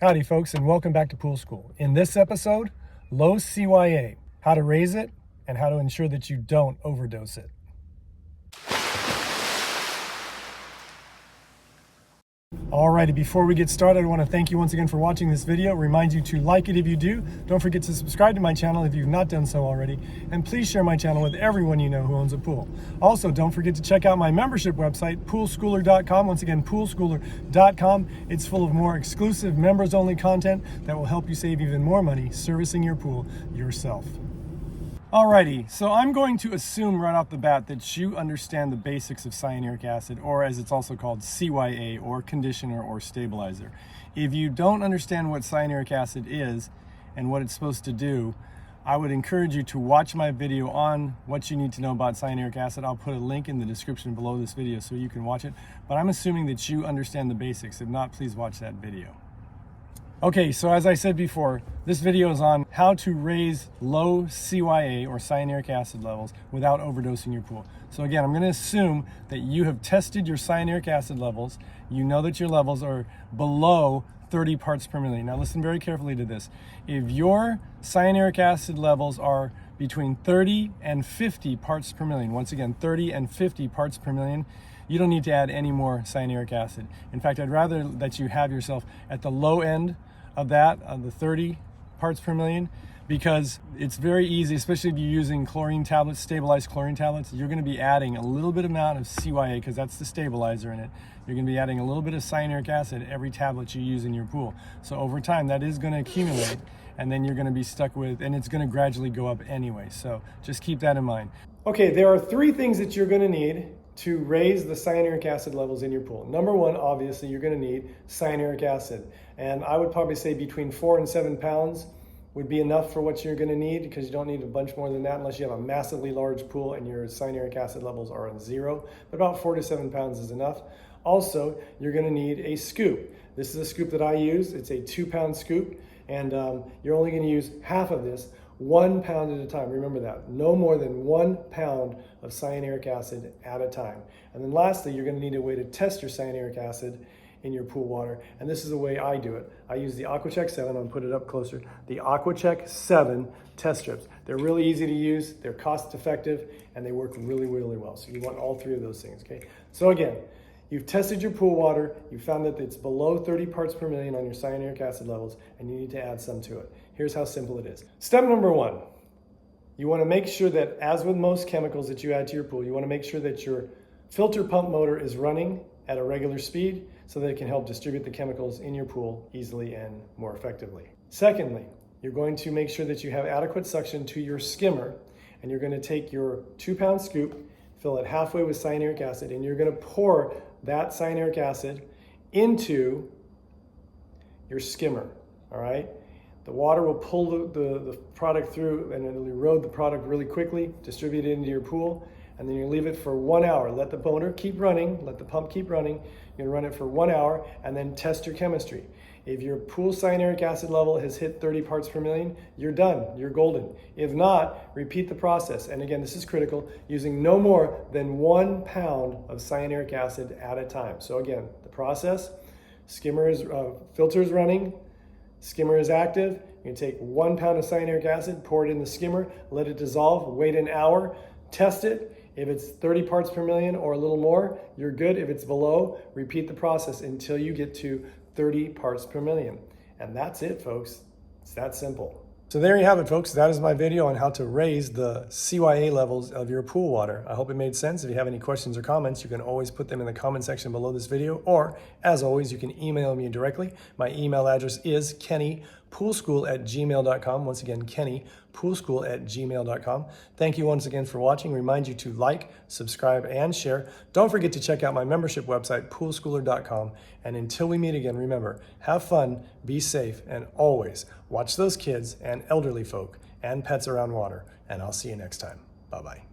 Howdy folks, and welcome back to Pool School. In this episode, low CYA, how to raise it and how to ensure that you don't overdose it. Alrighty, before we get started, I want to thank you once again for watching this video. Remind you to like it if you do. Don't forget to subscribe to my channel if you've not done so already. And please share my channel with everyone you know who owns a pool. Also, don't forget to check out my membership website, poolschooler.com. Once again, poolschooler.com. It's full of more exclusive members-only content that will help you save even more money servicing your pool yourself. Alrighty, so I'm going to assume right off the bat that you understand the basics of cyanuric acid, or as it's also called, CYA, or conditioner or stabilizer. If you don't understand what cyanuric acid is and what it's supposed to do, I would encourage you to watch my video on what you need to know about cyanuric acid. I'll put a link in the description below this video so you can watch it, but I'm assuming that you understand the basics. If not, please watch that video. Okay, so as I said before, this video is on how to raise low CYA or cyanuric acid levels without overdosing your pool. So again, I'm going to assume that you have tested your cyanuric acid levels. You know that your levels are below 30 parts per million. Now listen very carefully to this. If your cyanuric acid levels are between 30 and 50 parts per million, once again, 30 and 50 parts per million, you don't need to add any more cyanuric acid. In fact, I'd rather that you have yourself at the low end of that, of the 30 parts per million, because it's very easy, especially if you're using chlorine tablets, stabilized chlorine tablets, you're going to be adding a little bit amount of CYA, because that's the stabilizer in it. You're going to be adding a little bit of cyanuric acid every tablet you use in your pool. So over time, that is going to accumulate, and then you're going to be stuck with, and it's going to gradually go up anyway. So just keep that in mind. Okay, there are three things that you're going to need to raise the cyanuric acid levels in your pool. Number one, obviously, you're going to need cyanuric acid. And I would probably say between 4 and 7 pounds would be enough for what you're going to need, because you don't need a bunch more than that unless you have a massively large pool and your cyanuric acid levels are on 0. But about 4 to 7 pounds is enough. Also, you're going to need a scoop. This is a scoop that I use. It's a 2-pound scoop, and you're only going to use half of this, 1 pound at a time. Remember that. No more than 1 pound of cyanuric acid at a time. And then lastly, you're going to need a way to test your cyanuric acid in your pool water. And this is the way I do it. I use the AquaCheck 7. I'm going to put it up closer. The AquaCheck 7 test strips. They're really easy to use. They're cost effective, and they work really, really well. So you want all three of those things, okay? So again, you've tested your pool water. You found that it's below 30 parts per million on your cyanuric acid levels, and you need to add some to it. Here's how simple it is. Step number one, you want to make sure that, as with most chemicals that you add to your pool, you want to make sure that your filter pump motor is running at a regular speed so that it can help distribute the chemicals in your pool easily and more effectively. Secondly, you're going to make sure that you have adequate suction to your skimmer, and you're going to take your 2-pound scoop, fill it halfway with cyanuric acid, and you're going to pour that cyanuric acid into your skimmer, all right? The water will pull the product through, and it'll erode the product really quickly, distribute it into your pool, and then you leave it for 1 hour. Let the motor keep running, let the pump keep running. You're gonna run it for 1 hour, and then test your chemistry. If your pool cyanuric acid level has hit 30 parts per million, you're done, you're golden. If not, repeat the process. And again, this is critical, using no more than 1 pound of cyanuric acid at a time. So again, the process, skimmer is, filter is running, skimmer is active. You're gonna take 1 pound of cyanuric acid, pour it in the skimmer, let it dissolve, wait an hour, test it. If it's 30 parts per million or a little more, you're good. If it's below, repeat the process until you get to 30 parts per million. And that's it, folks. It's that simple. So there you have it, folks. That is my video on how to raise the CYA levels of your pool water. I hope it made sense. If you have any questions or comments, you can always put them in the comment section below this video, or as always, you can email me directly. My email address is kennypoolschool@gmail.com. Once again, kennypoolschool@gmail.com. Thank you once again for watching. Remind you to like, subscribe, and share. Don't forget to check out my membership website, poolschooler.com. And until we meet again, remember, have fun, be safe, and always watch those kids and elderly folk and pets around water. And I'll see you next time. Bye-bye.